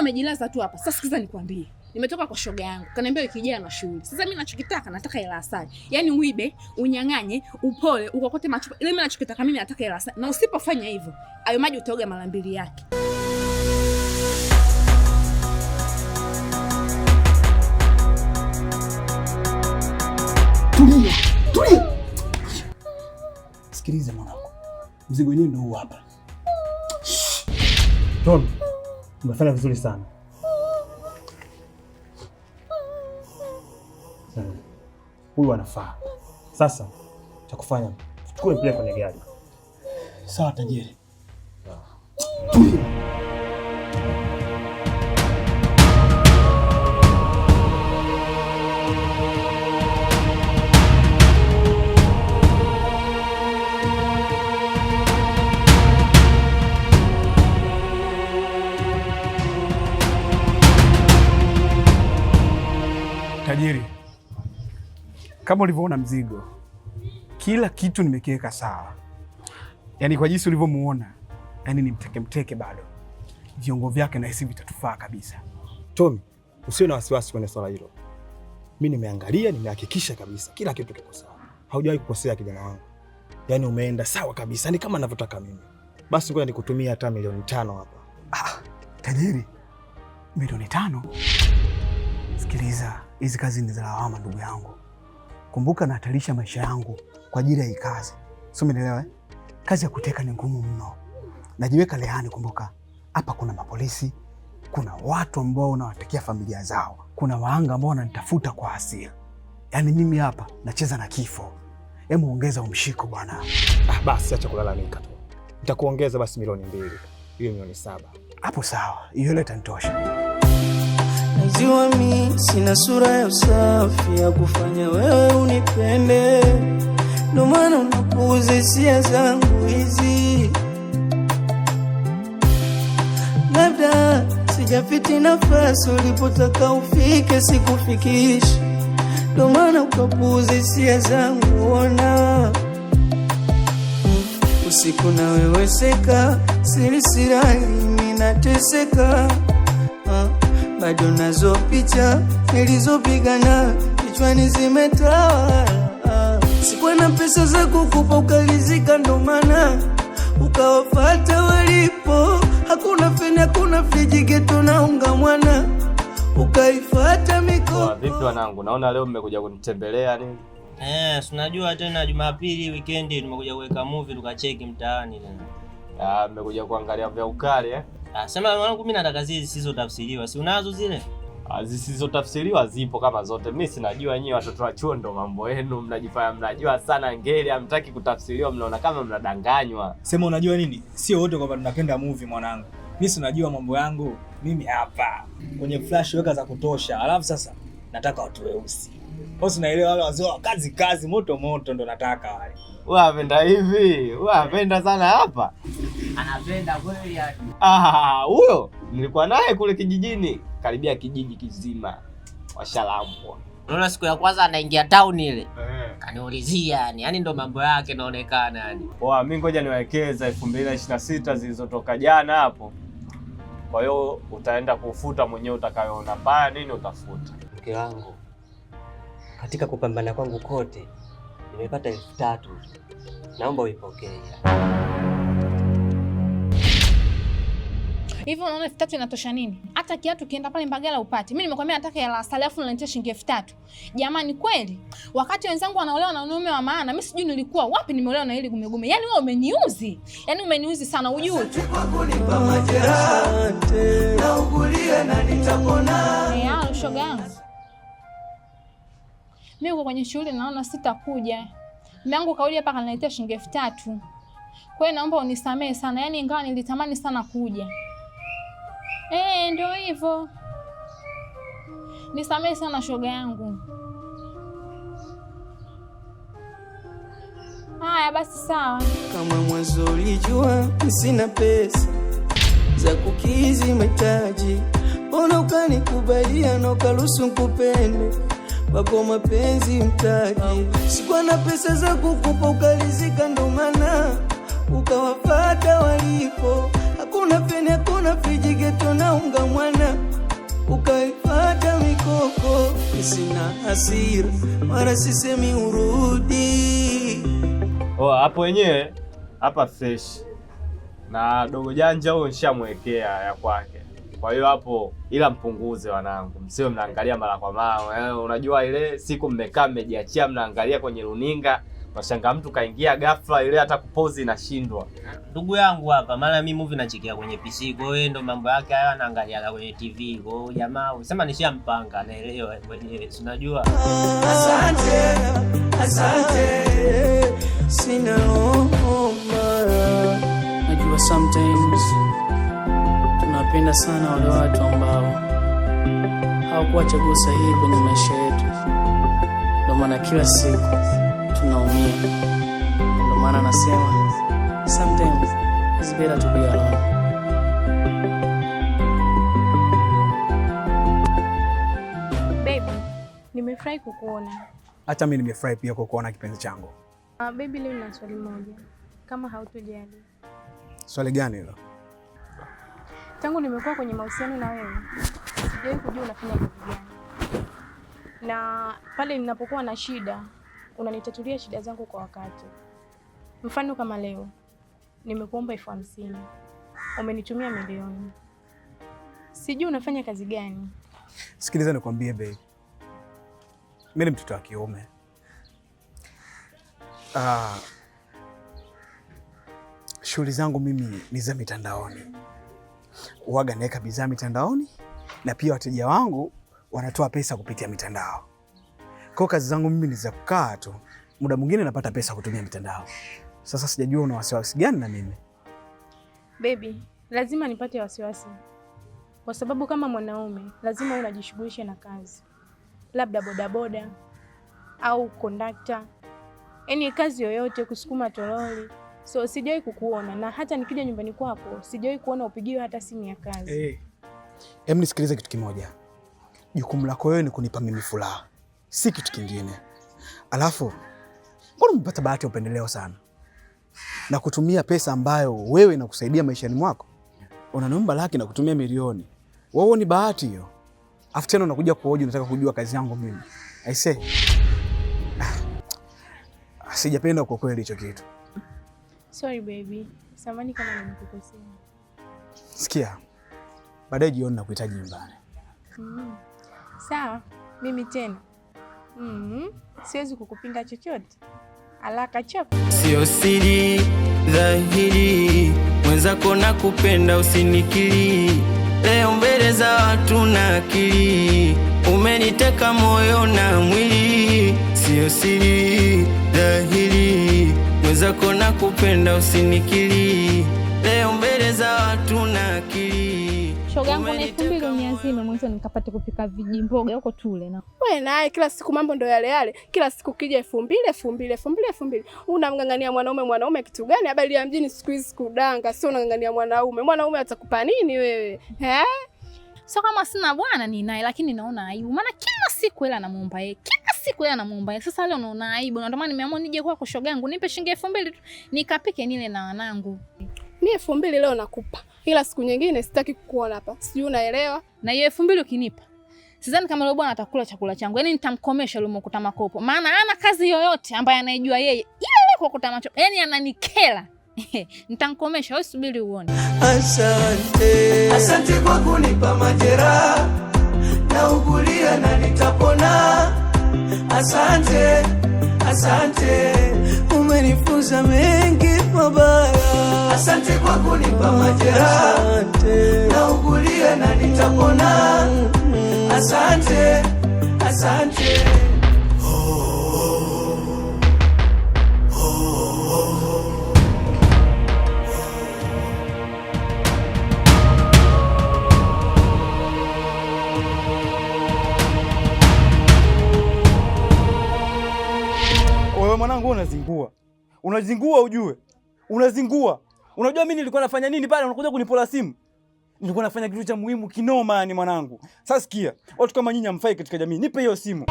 amejilaza tu hapa. Sasa sikiza nikwambie. Nimetoka kwa shoga yangu. Kaniambia wiki ijayo na shughuli. Sasa mimi nachokitaka nataka hela asali. Yaani uibe, unyang'anye, upole, ukokote machupa. Ile mimi nachokitaka mimi nataka hela asali. Na usipofanya hivyo, hayo maji utaoga mara 2 yake. Tulia. Tulia. Sikiliza mwanangu. Mzigo wenyewe ndio huu hapa. Tom, umefanya vizuri sana. Huyu anafaa. Sasa cha kufanya, chukue mpeleke kwenye gari. Sawa tajiri. Tajiri, kama ulivyoona mzigo, kila kitu nimekiweka sawa. Yaani kwa jinsi ulivyomuona, yaani ni mteke bado. Viungo vyake na hisi vitatufaa kabisa. Tommy, usiwe na wasiwasi kwenye swala hilo. Mimi nimeangalia, nimehakikisha kabisa kila kitu kiko sawa. Haujawahi kukosea kijana wangu. Yaani umeenda sawa kabisa, ni kama ninavyotaka mimi. Basi ngoja nikutumie hata milioni 5 hapa. Tajiri, milioni 5? Sikiliza, hizi kazi ni za lawama ndugu yangu. Kumbuka nahatarisha maisha yangu kwa ajili ya hii kazi. Sio, umeelewa? Kazi ya kuteka ni ngumu mno. Najiweka lehani, kumbuka. Hapa kuna mapolisi, kuna watu ambao wanawatekea familia zao. Kuna waanga ambao wananitafuta kwa hasira. Yaani mimi hapa nacheza na kifo. Hebu ongeza umshiko bwana. Basi acha kulalamika tu. Nitakuongeza basi milioni 2. Hiyo milioni 7. Hapo sawa. Hiyo ile itanitosha. Najua mimi sina sura ya usafi ya kufanya wewe unipende. Ndio maana unapuuza hisia zangu hizi. Labda sijapiti nafasi ulipotaka ufike sikufikishi. Ndio maana ukapuuza hisia zangu ona. Usiku na wewe seka, siri mimi nateseka. Bado nazo picha nilizopigana kichwani zimetawala. Sikuwa na pesa za kukupa ukalizika, ndo maana ukawafuata walipo. Hakuna feni, hakuna friji, geto na unga mwana, ukaifuata mikopo. Vipi wanangu, naona leo mmekuja kunitembelea nini? Tunajua tena Jumapili weekend tumekuja kuweka movie tukacheki mtaani tena. Mmekuja kuangalia vya ukali Sema mwanangu, mimi nataka zile zisizotafsiriwa. Si unazo zile? Zisizotafsiriwa zipo kama zote. Mimi sinajua nyinyi watoto wa chuo ndo mambo yenu, mnajifanya mnajua sana ngeli, hamtaki kutafsiriwa, mnaona kama mnadanganywa. Sema unajua nini? Sio wote kwamba tunapenda movie mwanangu. Mimi sinajua mambo yangu. Mimi hapa kwenye flash weka za kutosha. Alafu sasa nataka watu weusi. Wewe unaelewa, wale wazee wa kazi moto ndo nataka wale. Wewe unapenda hivi? Wewe unapenda sana hapa? Anapenda kweli yani. Huyo nilikuwa naye kule kijijini, karibia kijiji kizima. Washalambwa. Unaona siku ya kwanza anaingia town ile. Kaniulizia yani ndo mambo yake naonekana yani. Mimi ngoja niwekeza 2026 zilizotoka jana hapo. Kwa hiyo utaenda kufuta mwenyewe utakayoona mbaya nini utafuta. Mke wangu, katika kupambana kwangu kote nimepata 3,000. Naomba uipokee. Hivyo unaona 3,000 inatosha nini? Hata kiatu kienda pale Mbagala upate. Mimi nimekwambia nataka hela asali alafu unaniletea shilingi 3,000. Jamani kweli? Wakati wenzangu wanaolewa na wanaume wa maana, mimi sijui nilikuwa wapi nimeolewa na hili gumegume. Yaani wewe umeniuzi. Yaani umeniuzi sana ujue tu. Kunipa majeraha na ugulia na nitapona. Shoga yangu. Mimi uko kwenye shughuli naona sitakuja. Mume wangu kauli hapa kananiletea shilingi 3,000. Kwa hiyo naomba unisamehe sana. Yaani ingawa nilitamani sana kuja. Ndio hivyo. Nisamehe sana shoga yangu. Haya basi sawa. Kama mwanzo ulijua sina pesa za kukizi mahitaji, mbona ukanikubalia na ukaruhusu kupende wako mapenzi mtaji? Sikuwa na pesa za kukupa ukalizika, ndo maana ukawafuata walipo. hakuna feni, hakuna friji, geto na unga mwana, ukaifata mikoko. Sina hasira mara sisemi urudi. Hapo wenyewe hapa fresh na dogo janja huyo nishamwekea ya kwake. Kwa hiyo hapo ila mpunguze wanangu, msio mnaangalia mara kwa mara. Unajua ile siku mmekaa mmejiachia mnaangalia kwenye runinga, mashanga mtu kaingia ghafla ile hata kupozi inashindwa. Ndugu yangu hapa, maana mimi movie nachekia kwenye PC, kwa hiyo ndo mambo yake haya anaangalia kwenye TV. Kwa hiyo jamaa unasema nishampanga, naelewa mwenyewe, unajua. Asante, sina homa. Najua sometimes tunapenda sana wale watu ambao hawakuwa chaguo sahihi kwenye maisha yetu, ndio maana kila siku tunaumia. Ndio maana nasema sometimes it's better to be alone. Baby, nimefurahi kukuona. Hata mimi nimefurahi pia kukuona kipenzi changu. Baby, leo nina swali moja, kama hautojali. Swali gani hilo? Tangu nimekuwa kwenye mahusiano na wewe, sijawahi kujua unafanya kazi gani. Na pale ninapokuwa na shida, unanitatulia shida zangu kwa wakati. Mfano kama leo, nimekuomba 50,000. Umenitumia milioni. Sijui unafanya kazi gani. Sikiliza nikwambie babe. Mimi ni mtoto wa kiume. Shughuli zangu mimi ni za mitandaoni. Huaga naweka bidhaa mitandaoni na pia wateja wangu wanatoa pesa kupitia mitandao. Kwa kazi zangu mimi ni za kukaa tu. Muda mwingine napata pesa kutumia mitandao. Sasa sijajua una wasiwasi gani na mimi. Baby, lazima nipate wasiwasi. Kwa sababu kama mwanaume, lazima unajishughulisha na kazi. Labda bodaboda au kondakta. Yaani kazi yoyote, kusukuma toroli. So sijawahi kukuona, na hata nikija nyumbani kwako sijawahi kuona upigiwe hata simu ya kazi. Hem, nisikilize kitu kimoja. Jukumu lako wewe ni kunipa mimi furaha, si kitu kingine. Alafu mbona umepata bahati ya upendeleo sana na kutumia pesa ambayo wewe inakusaidia maishani mwako? Unaniomba laki na kutumia milioni. Wewe ni bahati hiyo. Afu tena unakuja kuhoji unataka kujua kazi yangu mimi. I say sijapenda kwa kweli hicho kitu. Sorry baby. Samahani kama nimekukosea. Sikia. Baadaye jioni nakuhitaji nyumbani. Sawa, mimi tena. Siwezi kukupinga chochote. Alaka chop. Sio siri dhahiri, mwenzako nakupenda usinikili. Leo mbele za watu na akili, umeniteka moyo na mwili. Sio siri dhahiri, mwenzako nakupenda usinikili. Leo mbele za watu na akili. Shoga yangu na 2,000 uniazime mwanzo nikapate kupika vijimboga huko tule na. Wewe naye kila siku mambo ndo yale yale. Kila siku kija 2,000. Unamngangania mwanaume kitu gani? Habari ya mjini siku hizi kudanga, sio unangangania mwanaume. Mwanaume atakupa nini wewe? Sio kama sina bwana ni naye, lakini naona aibu. Maana kila siku hela namuomba yeye. Sasa leo naona aibu. Ndio maana nimeamua nije kwako shoga yangu. Nipe shilingi 2,000 tu nikapike nile na wanangu. Mimi 2,000 leo nakupa. Ila siku nyingine sitaki kukuona hapa. Sijui unaelewa? Na hiyo 2,000 ukinipa, sidhani kama yule bwana atakula chakula changu. Yaani nitamkomesha yule mkuta makopo. Maana hana kazi yoyote ambaye anaijua yeye. Ile kukuta macho. Yaani ananikela. Nitamkomesha, wewe subiri uone. Asante kwa kunipa majeraha na ugulia na nitapona. Asante, umenifunza mengi mabaya. Asante kwa kunipa majeraha na ugulia na nitapona. Asante. Wewe mwanangu unazingua ujue. Unajua mimi nilikuwa nafanya nini pale unakuja kunipola simu? Nilikuwa nafanya kitu cha muhimu kinoma ni mwanangu. Sasa sikia, watu kama nyinyi hamfai katika jamii. Nipe hiyo simu.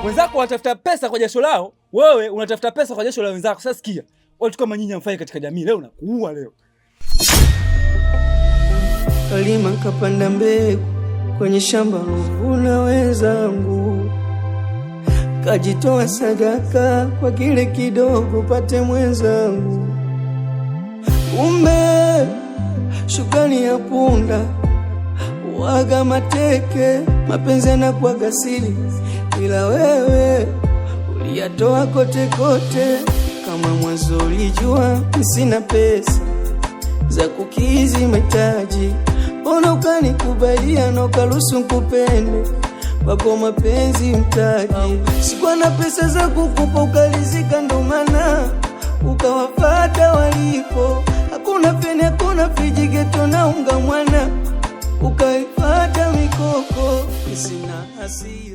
Wenzako wanatafuta pesa kwa jasho lao, wewe unatafuta pesa kwa jasho la wenzako. Sasa sikia, Watu kama nyinyi hamfai katika jamii, leo nakuua leo. Kalima kapanda mbegu kwenye shamba lovuna wenzangu, kajitoa sadaka kwa kile kidogo pate mwenzangu. Kumbe shukrani ya punda waga mateke, mapenzi yanakuwa gasili, ila wewe uliyatoa kote kote. Kama mwanzo ulijua sina pesa za kukizi mahitaji, mbona ukanikubalia na ukaruhusu nikupende? Wako mapenzi mtaji, sikuwa na pesa za kukupa ukalizika, ndo maana ukawafata walipo. Hakuna peni, hakuna friji, geto na unga mwana, ukaifata mikoko. Sina hasira